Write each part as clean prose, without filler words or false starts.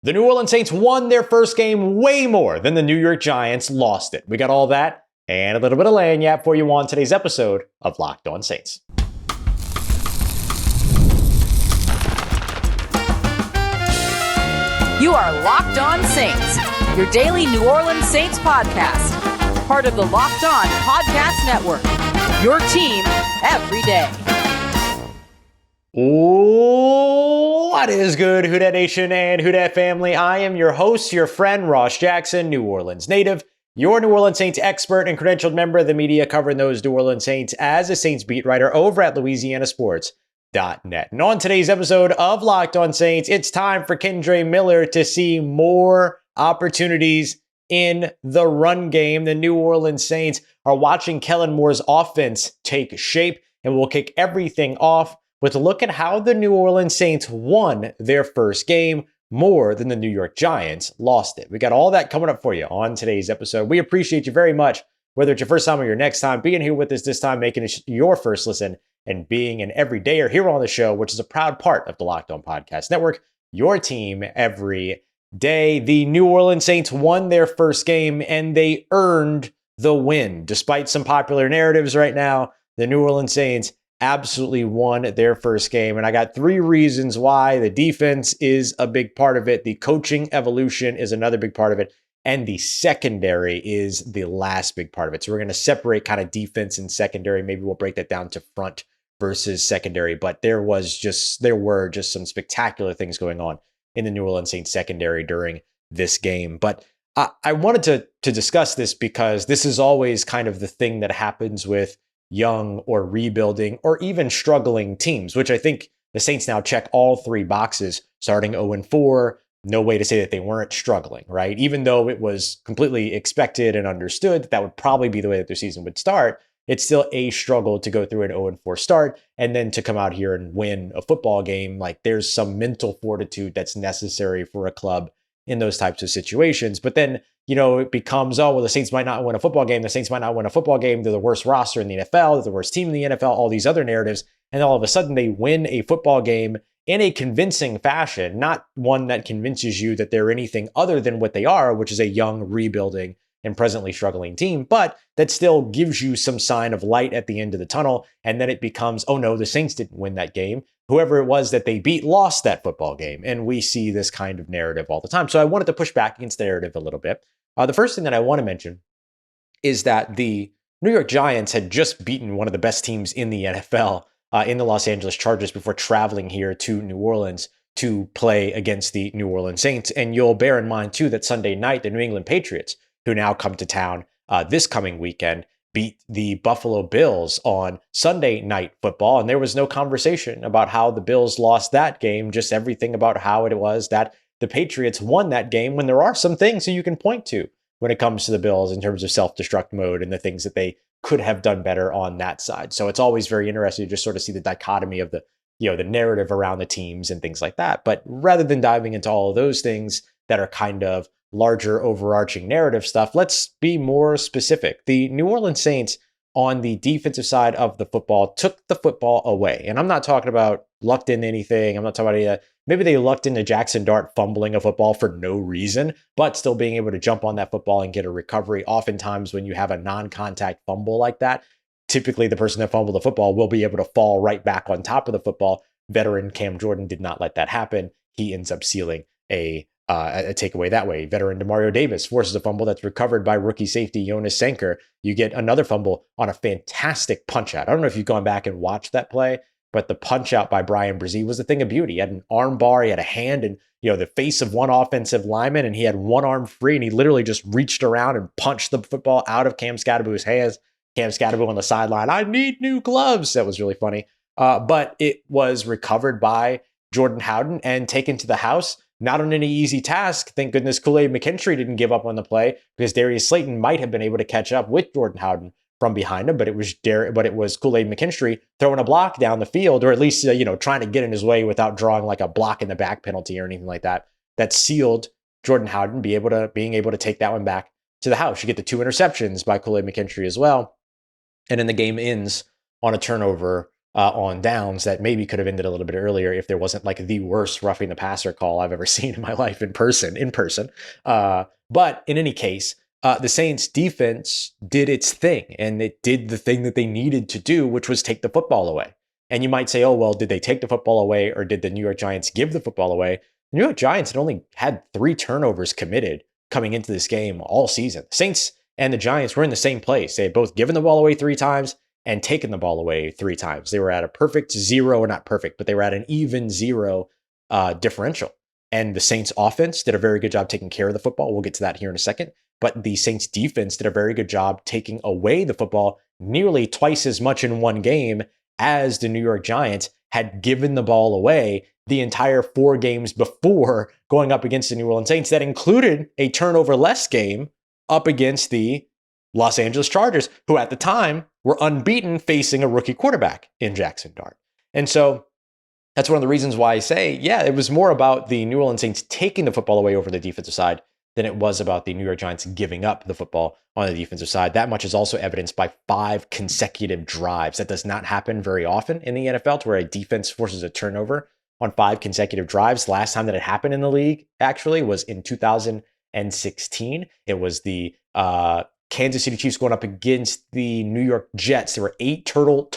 The New Orleans Saints won their first game way more than the New York Giants lost it. We got all that and a little bit of lagniappe for you on today's episode of Locked On Saints. You are Locked On Saints, your daily New Orleans Saints podcast. Part of the Locked On Podcast Network, your team every day. What is good, Who Dat Nation and Who Dat family? I am your host, your friend, Ross Jackson, New Orleans native, your New Orleans Saints expert and credentialed member of the media covering those New Orleans Saints as a Saints beat writer over at LouisianaSports.net. And on today's episode of Locked On Saints, it's time for Kendre Miller to see more opportunities in the run game. The New Orleans Saints are watching Kellen Moore's offense take shape, and we'll kick everything off with a look at how the New Orleans Saints won their first game more than the New York Giants lost it. We got all that coming up for you on today's episode. We appreciate you very much, whether it's your first time or your next time, being here with us this time, making it your first listen, and being an everydayer here on the show, which is a proud part of the Locked On Podcast Network, your team every day. The New Orleans Saints won their first game, and they earned the win. Despite some popular narratives right now, the New Orleans Saints absolutely won their first game. And I got three reasons why. The defense is a big part of it. The coaching evolution is another big part of it. And the secondary is the last big part of it. So we're going to separate kind of defense and secondary. Maybe we'll break that down to front versus secondary. But there were just some spectacular things going on in the New Orleans Saints secondary during this game. But I wanted to discuss this because this is always kind of the thing that happens with young or rebuilding or even struggling teams, which I think the Saints now check all three boxes, starting 0-4. No way to say that they weren't struggling, right? Even though it was completely expected and understood that would probably be the way that their season would start, it's still a struggle to go through an 0-4 start and then to come out here and win a football game. Like, there's some mental fortitude that's necessary for a club in those types of situations. But then, it becomes, oh, well, the Saints might not win a football game. The Saints might not win a football game. They're the worst roster in the NFL. They're the worst team in the NFL, all these other narratives. And all of a sudden they win a football game in a convincing fashion, not one that convinces you that they're anything other than what they are, which is a young, rebuilding, and presently struggling team, but that still gives you some sign of light at the end of the tunnel. And then it becomes, oh no, the Saints didn't win that game. Whoever it was that they beat lost that football game. And we see this kind of narrative all the time. So I wanted to push back against the narrative a little bit. The first thing that I want to mention is that the New York Giants had just beaten one of the best teams in the NFL in the Los Angeles Chargers before traveling here to New Orleans to play against the New Orleans Saints. And you'll bear in mind, too, that Sunday night, the New England Patriots, who now come to town this coming weekend, beat the Buffalo Bills on Sunday Night Football. And there was no conversation about how the Bills lost that game, just everything about how it was that the Patriots won that game, when there are some things that you can point to when it comes to the Bills in terms of self-destruct mode and the things that they could have done better on that side. So it's always very interesting to just sort of see the dichotomy of the narrative around the teams and things like that. But rather than diving into all of those things that are kind of larger overarching narrative stuff, let's be more specific. The New Orleans Saints on the defensive side of the football took the football away. And I'm not talking about lucked into anything. I'm not talking about any, maybe they lucked into Jackson Dart fumbling a football for no reason, but still being able to jump on that football and get a recovery. Oftentimes when you have a non-contact fumble like that, typically the person that fumbled the football will be able to fall right back on top of the football. Veteran Cam Jordan did not let that happen. He ends up sealing a takeaway that way. Veteran Demario Davis forces a fumble that's recovered by rookie safety Jonas Sanker. You get another fumble on a fantastic punch out. I don't know if you've gone back and watched that play, but the punch out by Brian Brzee was a thing of beauty. He had an arm bar, he had a hand in the face of one offensive lineman, and he had one arm free, and he literally just reached around and punched the football out of Cam Scadaboo's hands. Cam Scadaboo on the sideline, I need new gloves. That was really funny. But it was recovered by Jordan Howden and taken to the house. Not on any easy task. Thank goodness Kool-Ad McKinstry didn't give up on the play, because Darius Slayton might have been able to catch up with Jordan Howden from behind him, but it was Kool-Ad McKinstry throwing a block down the field, or at least trying to get in his way without drawing like a block in the back penalty or anything like that. That sealed Jordan Howden being able to take that one back to the house. You get the 2 interceptions by Kool-Ad McKinstry as well, and then the game ends on a turnover on downs that maybe could have ended a little bit earlier if there wasn't like the worst roughing the passer call I've ever seen in my life in person. But in any case, the Saints defense did its thing, and it did the thing that they needed to do, which was take the football away. And you might say, oh, well, did they take the football away or did the New York Giants give the football away? The New York Giants had only had 3 turnovers committed coming into this game all season. The Saints and the Giants were in the same place. They had both given the ball away 3 times and taken the ball away 3 times. They were at a perfect 0, or not perfect, but they were at an even 0 differential. And the Saints offense did a very good job taking care of the football. We'll get to that here in a second. But the Saints defense did a very good job taking away the football, nearly twice as much in one game as the New York Giants had given the ball away the entire 4 games before going up against the New Orleans Saints. That included a turnover-less game up against the Los Angeles Chargers, who at the time were unbeaten facing a rookie quarterback in Jackson Dart. And so that's one of the reasons why I say, yeah, it was more about the New Orleans Saints taking the football away over the defensive side than it was about the New York Giants giving up the football on the defensive side. That much is also evidenced by 5 consecutive drives. That does not happen very often in the NFL, to where a defense forces a turnover on 5 consecutive drives. The last time that it happened in the league actually was in 2016. It was the Kansas City Chiefs going up against the New York Jets. There were 8 total.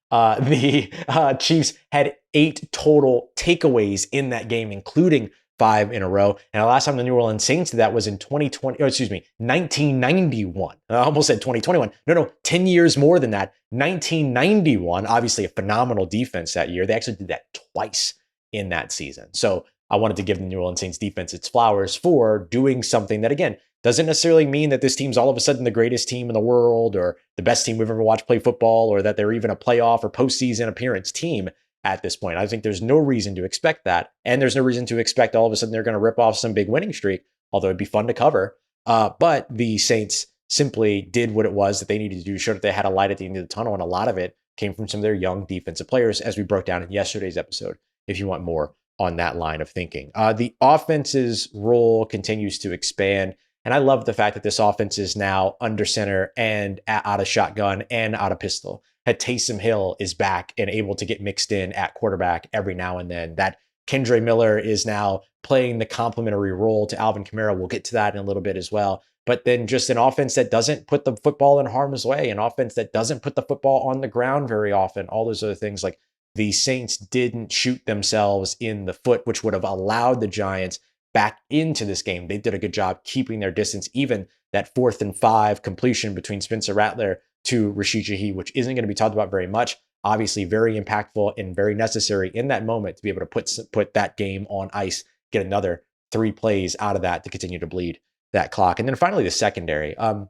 The Chiefs had 8 total takeaways in that game, including 5 in a row. And the last time the New Orleans Saints did that was in 1991. I almost said 2021. No, 10 years more than that. 1991, obviously a phenomenal defense that year. They actually did that twice in that season. So I wanted to give the New Orleans Saints defense its flowers for doing something that, again, doesn't necessarily mean that this team's all of a sudden the greatest team in the world or the best team we've ever watched play football or that they're even a playoff or postseason appearance team at this point. I think there's no reason to expect that. And there's no reason to expect all of a sudden they're going to rip off some big winning streak, although it'd be fun to cover. But the Saints simply did what it was that they needed to do, showed that they had a light at the end of the tunnel. And a lot of it came from some of their young defensive players, as we broke down in yesterday's episode, if you want more on that line of thinking. The offense's role continues to expand. And I love the fact that this offense is now under center and out of shotgun and out of pistol. That Taysom Hill is back and able to get mixed in at quarterback every now and then. That Kendre Miller is now playing the complementary role to Alvin Kamara. We'll get to that in a little bit as well. But then just an offense that doesn't put the football in harm's way, an offense that doesn't put the football on the ground very often, all those other things. Like the Saints didn't shoot themselves in the foot, which would have allowed the Giants back into this game. They did a good job keeping their distance. Even that 4th and 5 completion between Spencer Rattler to Rashid Shaheed, which isn't going to be talked about very much, obviously very impactful and very necessary in that moment to be able to put that game on ice, get another 3 plays out of that to continue to bleed that clock. And then finally, the secondary. The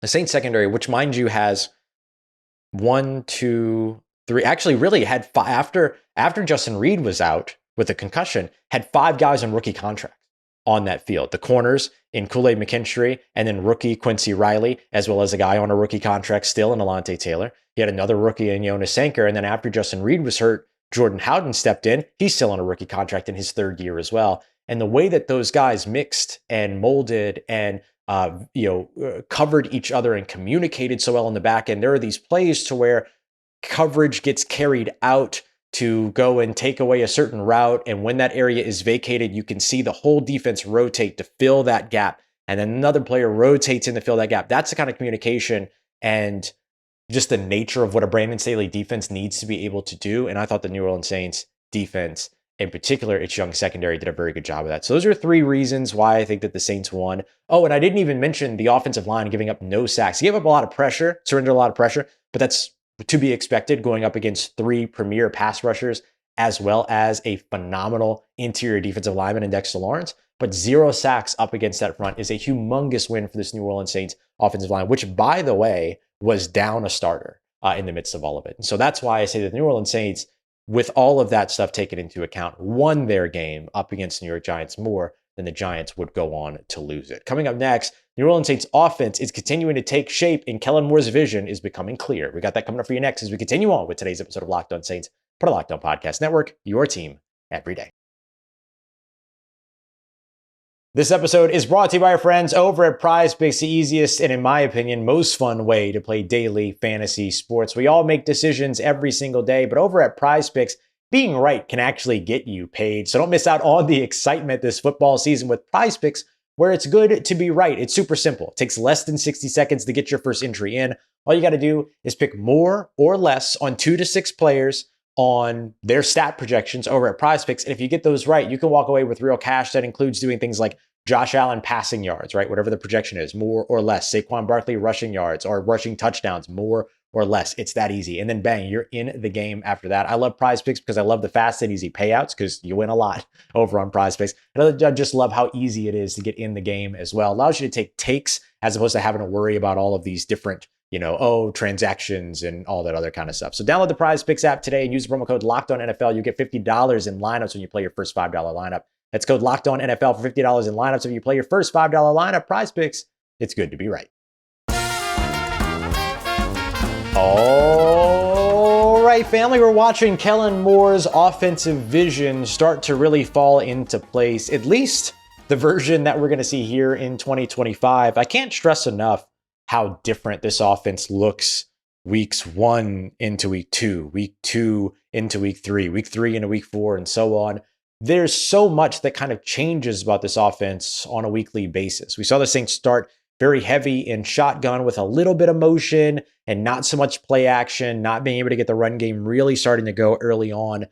Saints secondary, which mind you has 1, 2, 3, actually really had 5 after Justin Reed was out with a concussion, had 5 guys on rookie contracts on that field. The corners in Kool-Aid McKinstry, and then rookie Quincy Riley, as well as a guy on a rookie contract still in Alontae Taylor. He had another rookie in Jonas Sanker, and then after Justin Reed was hurt, Jordan Howden stepped in. He's still on a rookie contract in his 3rd year as well. And the way that those guys mixed and molded and covered each other and communicated so well in the back end, there are these plays to where coverage gets carried out to go and take away a certain route. And when that area is vacated, you can see the whole defense rotate to fill that gap. And then another player rotates in to fill that gap. That's the kind of communication and just the nature of what a Brandon Staley defense needs to be able to do. And I thought the New Orleans Saints defense, in particular, its young secondary, did a very good job of that. So those are 3 reasons why I think that the Saints won. Oh, and I didn't even mention the offensive line giving up no sacks. He gave up a lot of pressure, surrendered a lot of pressure, but that's to be expected going up against 3 premier pass rushers, as well as a phenomenal interior defensive lineman in Dexter Lawrence. But 0 sacks up against that front is a humongous win for this New Orleans Saints offensive line, which, by the way, was down a starter in the midst of all of it. And so that's why I say that the New Orleans Saints, with all of that stuff taken into account, won their game up against the New York Giants more than the Giants would go on to lose it. Coming up next, New Orleans Saints offense is continuing to take shape and Kellen Moore's vision is becoming clear. We got that coming up for you next as we continue on with today's episode of Locked On Saints, part of Locked On Podcast Network, your team every day. This episode is brought to you by our friends over at PrizePicks, the easiest and, in my opinion, most fun way to play daily fantasy sports. We all make decisions every single day, but over at PrizePicks, being right can actually get you paid. So don't miss out on the excitement this football season with PrizePicks, where it's good to be right. It's super simple. It takes less than 60 seconds to get your first entry in. All you got to do is pick more or less on 2 to 6 players on their stat projections over at PrizePicks. And if you get those right, you can walk away with real cash. That includes doing things like Josh Allen passing yards, right? Whatever the projection is, more or less. Saquon Barkley rushing yards or rushing touchdowns, more or less. It's that easy. And then bang, you're in the game after that. I love PrizePicks because I love the fast and easy payouts because you win a lot over on PrizePicks. And I just love how easy it is to get in the game as well. It allows you to take takes as opposed to having to worry about all of these different transactions and all that other kind of stuff. So download the PrizePicks app today and use the promo code LOCKEDONNFL. You get $50 in lineups when you play your first $5 lineup. That's code LOCKEDONNFL for $50 in lineups. If you play your first $5 lineup, PrizePicks, it's good to be right. All right, family, we're watching Kellen Moore's offensive vision start to really fall into place, at least the version that we're going to see here in 2025. I can't stress enough how different this offense looks weeks 1 into week 2, week 2 into week 3, week 3 into week 4, and so on. There's so much that kind of changes about this offense on a weekly basis. We saw the Saints start very heavy in shotgun with a little bit of motion and not so much play action, not being able to get the run game really starting to go early on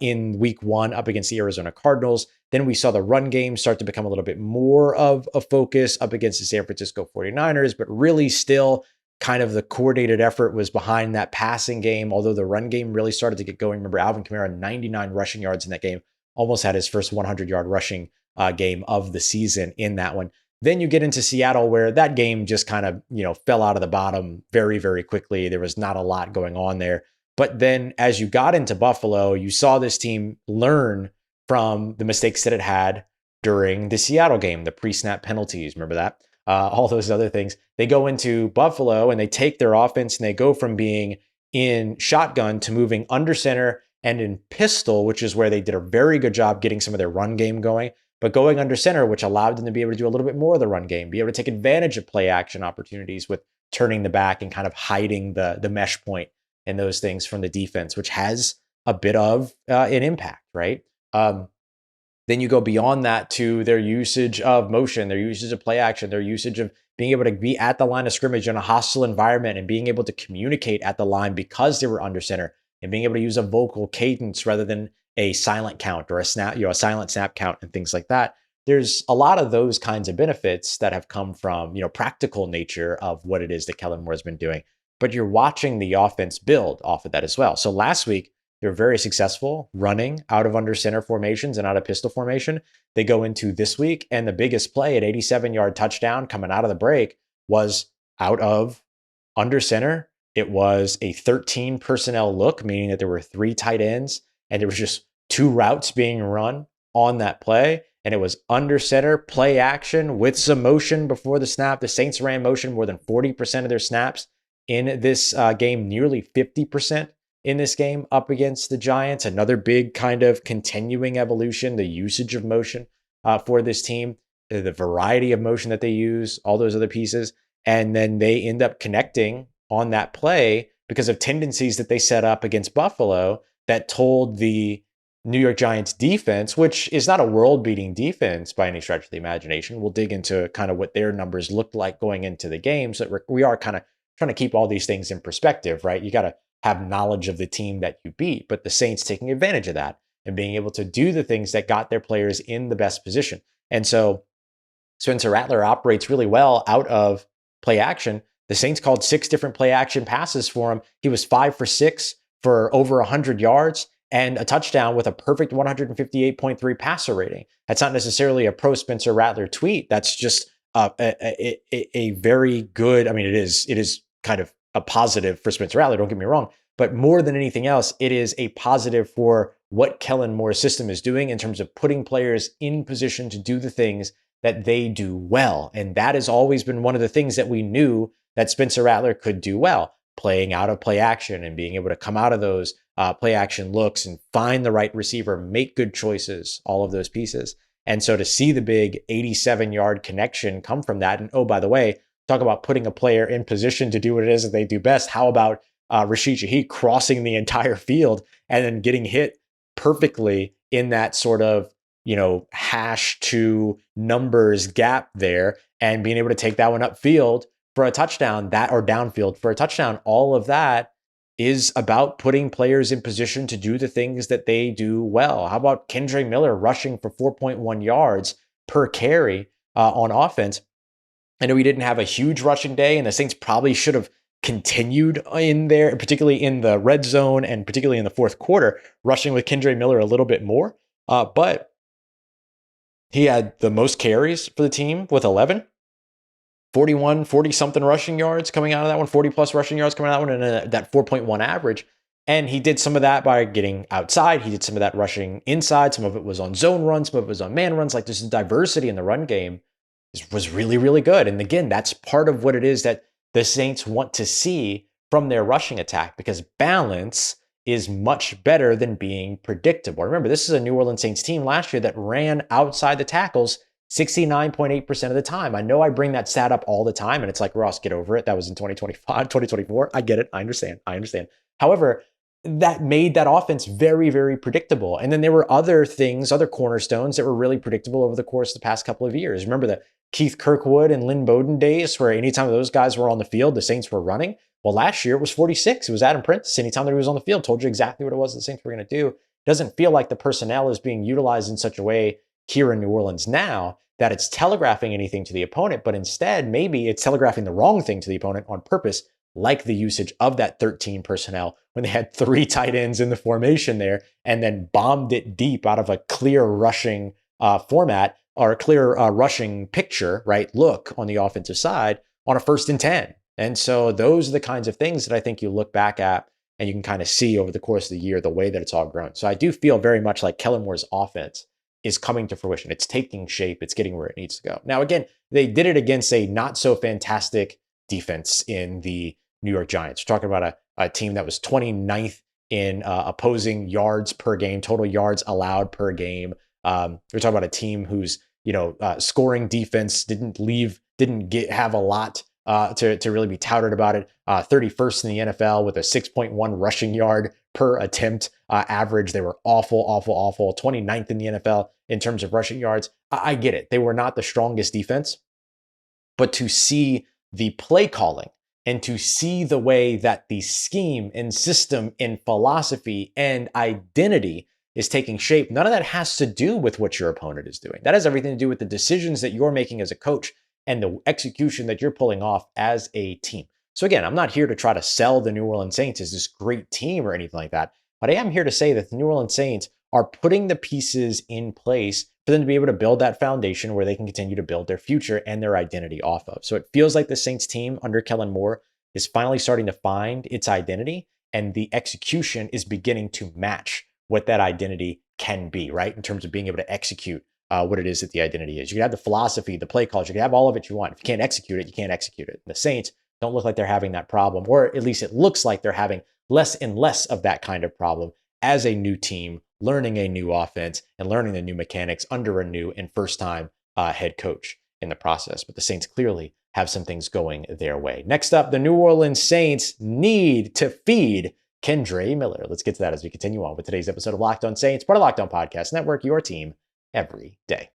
in week 1 up against the Arizona Cardinals. Then we saw the run game start to become a little bit more of a focus up against the San Francisco 49ers, but really still kind of the coordinated effort was behind that passing game, although the run game really started to get going. Remember, Alvin Kamara, 99 rushing yards in that game, almost had his first 100-yard rushing game of the season in that one. Then you get into Seattle, where that game just kind of, fell out of the bottom very, very quickly. There was not a lot going on there. But then as you got into Buffalo, you saw this team learn from the mistakes that it had during the Seattle game, the pre-snap penalties. Remember that? All those other things. They go into Buffalo and they take their offense and they go from being in shotgun to moving under center and in pistol, which is where they did a very good job getting some of their run game going, but going under center, which allowed them to be able to do a little bit more of the run game, be able to take advantage of play action opportunities with turning the back and kind of hiding the mesh point and those things from the defense, which has a bit of an impact, right? Then you go beyond that to their usage of motion, their usage of play action, their usage of being able to be at the line of scrimmage in a hostile environment and being able to communicate at the line because they were under center and being able to use a vocal cadence rather than a silent count or a silent snap count and things like that. There's a lot of those kinds of benefits that have come from, practical nature of what it is that Kellen Moore has been doing. But you're watching the offense build off of that as well. So last week, they were very successful running out of under center formations and out of pistol formation. They go into this week, and the biggest play, an 87-yard touchdown coming out of the break, was out of under center. It was a 13 personnel look, meaning that there were 3 tight ends, and there was just 2 routes being run on that play. And it was under center play action with some motion before the snap. The Saints ran motion more than 40% of their snaps in this game, nearly 50% in this game up against the Giants. Another big kind of continuing evolution, the usage of motion for this team, the variety of motion that they use, all those other pieces. And then they end up connecting on that play because of tendencies that they set up against Buffalo that told the New York Giants defense, which is not a world-beating defense by any stretch of the imagination. We'll dig into kind of what their numbers looked like going into the game. So we are kind of trying to keep all these things in perspective, right? You got to have knowledge of the team that you beat, but the Saints taking advantage of that and being able to do the things that got their players in the best position. And so Spencer Rattler operates really well out of play action. The Saints called 6 different play action passes for him. He was 5 for 6 for over 100 yards and a touchdown with a perfect 158.3 passer rating. That's not necessarily a pro Spencer Rattler tweet. That's just a very good, it is kind of a positive for Spencer Rattler, don't get me wrong, but more than anything else, it is a positive for what Kellen Moore's system is doing in terms of putting players in position to do the things that they do well. And that has always been one of the things that we knew that Spencer Rattler could do well, playing out of play action and being able to come out of those play action looks and find the right receiver, make good choices, all of those pieces. And so to see the big 87-yard connection come from that, and oh, by the way, talk about putting a player in position to do what it is that they do best. How about Rashid Shaheed crossing the entire field and then getting hit perfectly in that sort of, hash to numbers gap there and being able to take that one upfield for a touchdown, or downfield for a touchdown. All of that is about putting players in position to do the things that they do well. How about Kendre Miller rushing for 4.1 yards per carry on offense? I know he didn't have a huge rushing day, and the Saints probably should have continued in there, particularly in the red zone and particularly in the fourth quarter, rushing with Kendre Miller a little bit more. But he had the most carries for the team with 11, 40-something rushing yards coming out of that one, 40-plus rushing yards coming out of that one, and that 4.1 average. And he did some of that by getting outside. He did some of that rushing inside. Some of it was on zone runs. Some of it was on man runs. Like, there's diversity in the run game was really, really good. And again, that's part of what it is that the Saints want to see from their rushing attack, because balance is much better than being predictable. Remember, this is a New Orleans Saints team last year that ran outside the tackles 69.8% of the time. I know I bring that stat up all the time, and it's like, Ross, get over it. That was in 2025, 2024. I get it. I understand. However, that made that offense very, very predictable. And then there were other things, other cornerstones that were really predictable over the course of the past couple of years. Remember the Keith Kirkwood and Lynn Bowden days, where anytime those guys were on the field, the Saints were running? Well, last year it was 46. It was Adam Prentice. Anytime that he was on the field, told you exactly what it was the Saints were going to do. It doesn't feel like the personnel is being utilized in such a way here in New Orleans now that it's telegraphing anything to the opponent, but instead maybe it's telegraphing the wrong thing to the opponent on purpose, like the usage of that 13 personnel when they had 3 tight ends in the formation there and then bombed it deep out of a clear rushing format or a clear rushing picture, right? Look on the offensive side on a 1st and 10. And so those are the kinds of things that I think you look back at and you can kind of see over the course of the year, the way that it's all grown. So I do feel very much like Kellen Moore's offense is coming to fruition. It's taking shape. It's getting where it needs to go. Now, again, they did it against a not so fantastic defense in the New York Giants. We're talking about a team that was 29th in opposing yards per game, total yards allowed per game. We're talking about a team whose scoring defense didn't have a lot to really be touted about it. 31st in the NFL with a 6.1 rushing yard per attempt average. They were awful. 29th in the NFL in terms of rushing yards. I get it. They were not the strongest defense, but to see the play calling and to see the way that the scheme and system and philosophy and identity is taking shape, none of that has to do with what your opponent is doing. That has everything to do with the decisions that you're making as a coach and the execution that you're pulling off as a team. So again, I'm not here to try to sell the New Orleans Saints as this great team or anything like that, but I am here to say that the New Orleans Saints are putting the pieces in place for them to be able to build that foundation where they can continue to build their future and their identity off of. So it feels like the Saints team under Kellen Moore is finally starting to find its identity, and the execution is beginning to match what that identity can be, right? In terms of being able to execute what it is that the identity is. You can have the philosophy, the play calls, you can have all of it you want. If you can't execute it, you can't execute it. The Saints don't look like they're having that problem, or at least it looks like they're having less and less of that kind of problem as a new team, learning a new offense and learning the new mechanics under a new and first-time head coach in the process. But the Saints clearly have some things going their way. Next up, the New Orleans Saints need to feed Kendre Miller. Let's get to that as we continue on with today's episode of Locked On Saints, part of Locked On Podcast Network, your team every day.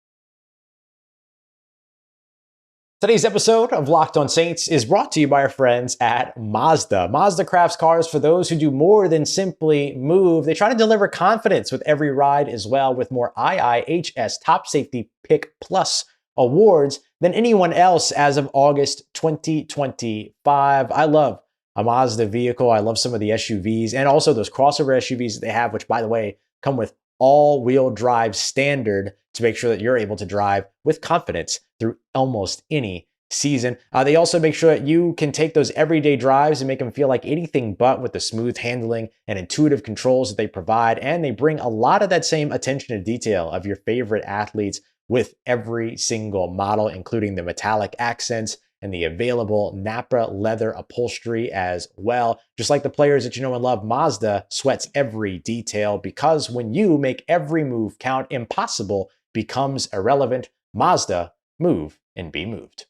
Today's episode of Locked On Saints is brought to you by our friends at Mazda. Mazda crafts cars for those who do more than simply move. They try to deliver confidence with every ride as well, with more IIHS Top Safety Pick Plus awards than anyone else as of August 2025. I love a Mazda vehicle. I love some of the SUVs and also those crossover SUVs that they have, which, by the way, come with all-wheel drive standard to make sure that you're able to drive with confidence through almost any season. They also make sure that you can take those everyday drives and make them feel like anything but, with the smooth handling and intuitive controls that they provide. And they bring a lot of that same attention to detail of your favorite athletes with every single model, including the metallic accents and the available Napa leather upholstery as well. Just like the players that you know and love, Mazda sweats every detail, because when you make every move count, impossible becomes irrelevant. Mazda, move and be moved.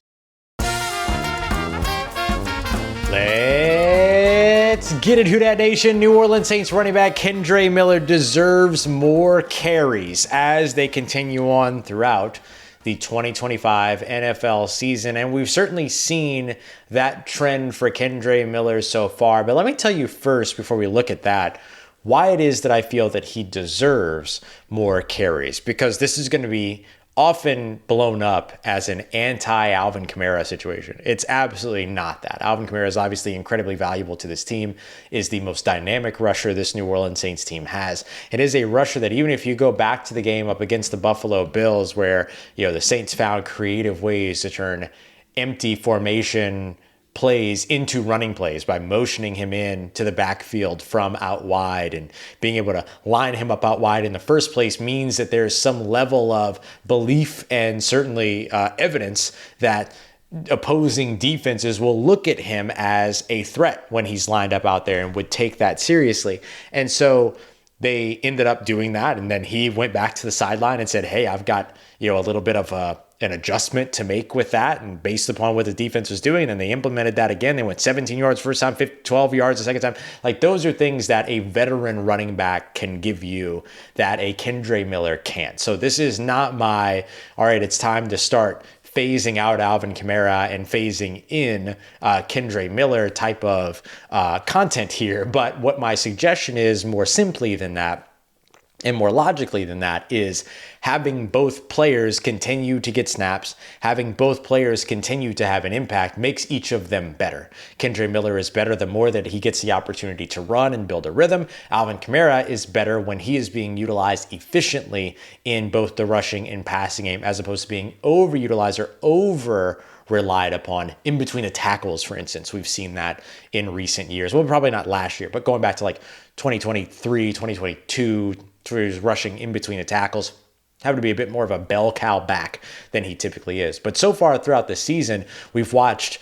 Let's get it, Who Dat Nation. New Orleans Saints running back Kendre Miller deserves more carries as they continue on throughout the 2025 NFL season. And we've certainly seen that trend for Kendre Miller so far. But let me tell you first, before we look at that, why it is that I feel that he deserves more carries. Because this is going to be often blown up as an anti-Alvin Kamara situation. It's absolutely not that. Alvin Kamara is obviously incredibly valuable to this team, is the most dynamic rusher this New Orleans Saints team has. It is a rusher that even if you go back to the game up against the Buffalo Bills where, the Saints found creative ways to turn empty formation plays into running plays by motioning him in to the backfield from out wide, and being able to line him up out wide in the first place means that there's some level of belief and certainly evidence that opposing defenses will look at him as a threat when he's lined up out there and would take that seriously. And so they ended up doing that. And then he went back to the sideline and said, hey, I've got, a little bit of an adjustment to make with that. And based upon what the defense was doing, and they implemented that again. They went 17 yards first time, 12 yards the second time. Like, those are things that a veteran running back can give you that a Kendre Miller can't. So this is not all right, it's time to start phasing out Alvin Kamara and phasing in Kendre Miller type of content here. But what my suggestion is, more simply than that, and more logically than that, is having both players continue to get snaps, having both players continue to have an impact makes each of them better. Kendre Miller is better the more that he gets the opportunity to run and build a rhythm. Alvin Kamara is better when he is being utilized efficiently in both the rushing and passing game, as opposed to being overutilized or over relied upon in between the tackles, for instance. We've seen that in recent years. Well, probably not last year, but going back to like 2023, 2022, where he was rushing in between the tackles, having to be a bit more of a bell cow back than he typically is. But so far throughout the season, we've watched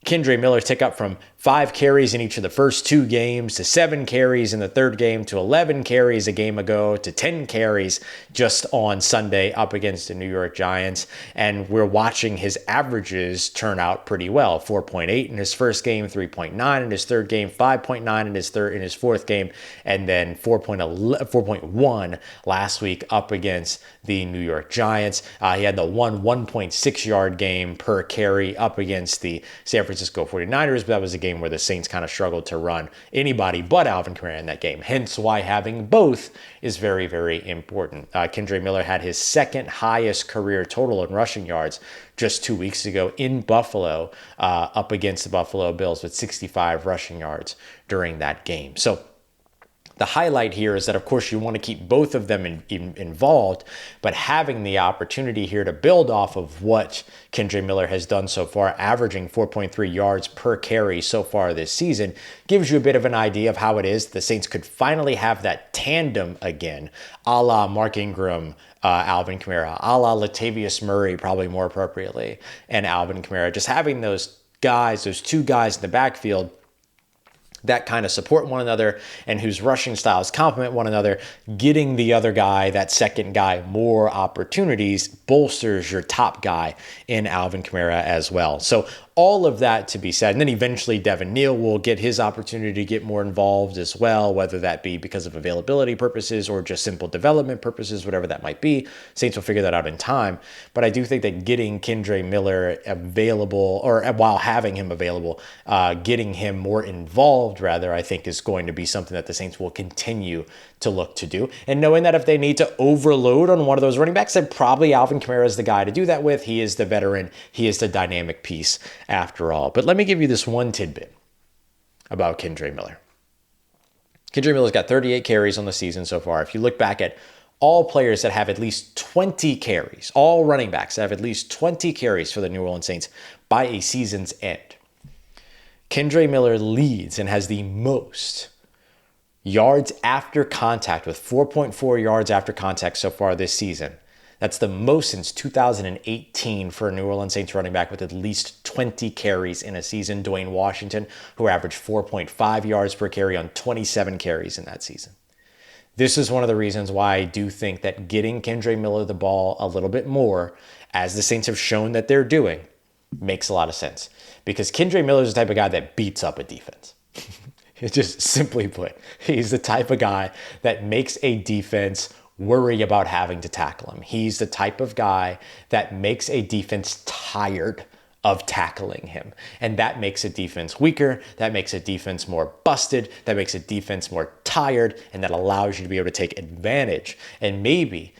Kendre Miller tick up from 5 carries in each of the first 2 games to 7 carries in the third game to 11 carries a game ago to 10 carries just on Sunday up against the New York Giants. And we're watching his averages turn out pretty well. 4.8 in his first game, 3.9 in his third game, 5.9 in his fourth game, and then 4.1 last week up against the New York Giants. He had the 1.6 yard game per carry up against the San Francisco 49ers, but that was a game where the Saints kind of struggled to run anybody but Alvin Kamara in that game. Hence why having both is very, very important. Kendre Miller had his second highest career total in rushing yards just 2 weeks ago in Buffalo, up against the Buffalo Bills with 65 rushing yards during that game. So the highlight here is that, of course, you want to keep both of them involved, but having the opportunity here to build off of what Kendre Miller has done so far, averaging 4.3 yards per carry so far this season, gives you a bit of an idea of how it is the Saints could finally have that tandem again, a la Mark Ingram, Alvin Kamara, a la Latavius Murray, probably more appropriately, and Alvin Kamara. Just having those two guys in the backfield that kind of support one another and whose rushing styles complement one another, getting the other guy, that second guy, more opportunities bolsters your top guy in Alvin Kamara as well. So all of that to be said. And then eventually Devin Neal will get his opportunity to get more involved as well, whether that be because of availability purposes or just simple development purposes, whatever that might be. Saints will figure that out in time. But I do think that getting Kendre Miller available, or while having him available, getting him more involved, rather, I think is going to be something that the Saints will continue to look to do. And knowing that if they need to overload on one of those running backs, then probably Alvin Kamara is the guy to do that with. He is the veteran. He is the dynamic piece after all. But let me give you this one tidbit about Kendre Miller. Kendre Miller's got 38 carries on the season so far. If you look back at all players that have at least 20 carries, all running backs that have at least 20 carries for the New Orleans Saints by a season's end, Kendre Miller leads and has the most yards after contact with 4.4 yards after contact so far this season. That's the most since 2018 for a New Orleans Saints running back with at least 20 carries in a season. Dwayne Washington, who averaged 4.5 yards per carry on 27 carries in that season. This is one of the reasons why I do think that getting Kendre Miller the ball a little bit more, as the Saints have shown that they're doing, makes a lot of sense. Because Kendre Miller is the type of guy that beats up a defense. It's just simply put, he's the type of guy that makes a defense worry about having to tackle him. He's the type of guy that makes a defense tired of tackling him. And that makes a defense weaker. That makes a defense more busted. That makes a defense more tired. And that allows you to be able to take advantage and maybe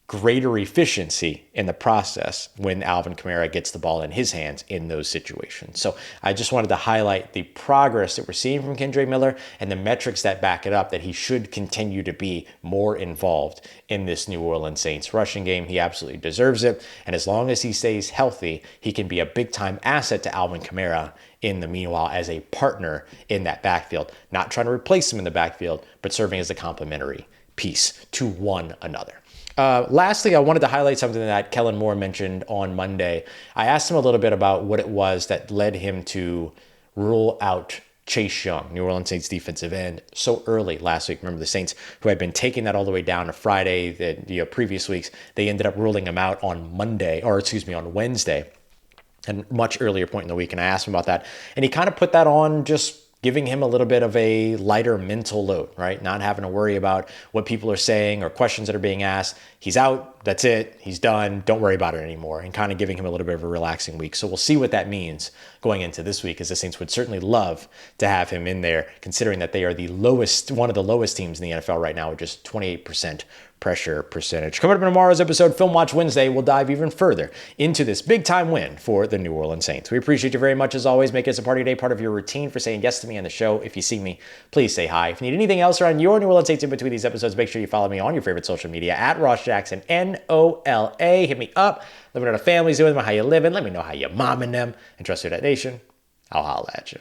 greater efficiency in the process when Alvin Kamara gets the ball in his hands in those situations. So I just wanted to highlight the progress that we're seeing from Kendre Miller and the metrics that back it up, that he should continue to be more involved in this New Orleans Saints rushing game. He absolutely deserves it. And as long as he stays healthy, he can be a big time asset to Alvin Kamara in the meanwhile as a partner in that backfield, not trying to replace him in the backfield, but serving as a complementary piece to one another. Lastly, I wanted to highlight something that Kellen Moore mentioned on Monday. I asked him a little bit about what it was that led him to rule out Chase Young, New Orleans Saints defensive end, so early last week. Remember, the Saints, who had been taking that all the way down to Friday, the previous weeks, they ended up ruling him out on Wednesday, and much earlier point in the week. And I asked him about that, and he kind of put that on just giving him a little bit of a lighter mental load, right? Not having to worry about what people are saying or questions that are being asked. He's out. That's it. He's done. Don't worry about it anymore. And kind of giving him a little bit of a relaxing week. So we'll see what that means going into this week, as the Saints would certainly love to have him in there, considering that they are one of the lowest teams in the NFL right now with just 28% pressure percentage. Coming up in tomorrow's episode, Film Watch Wednesday, we'll dive even further into this big time win for the New Orleans Saints. We appreciate you very much as always. Make us a part of your day, part of your routine for saying yes to me on the show. If you see me, please say hi. If you need anything else around your New Orleans Saints in between these episodes, make sure you follow me on your favorite social media at Ross Jackson, NOLA. Hit me up. Let me know how the family's doing, how you living. Let me know how you momming them. And trust Who Dat Nation, I'll holla at you.